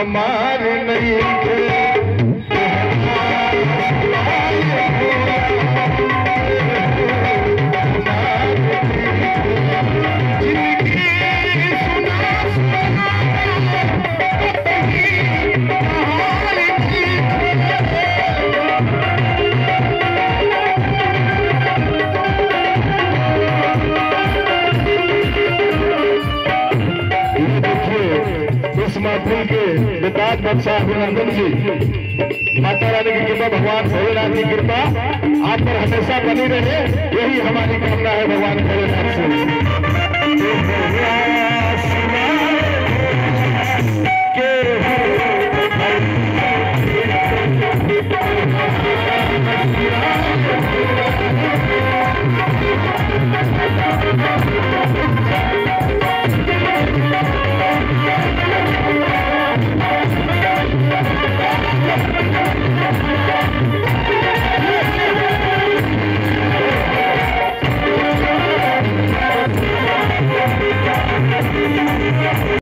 हमार नहीं थे। महफिल के विकास बादशाह अभिनंदन जी, माता रानी की कृपा, भगवान भोलेनाथ की कृपा आप पर हमेशा बनी रहे, यही हमारी कामना है भगवान भोलेनाथ से।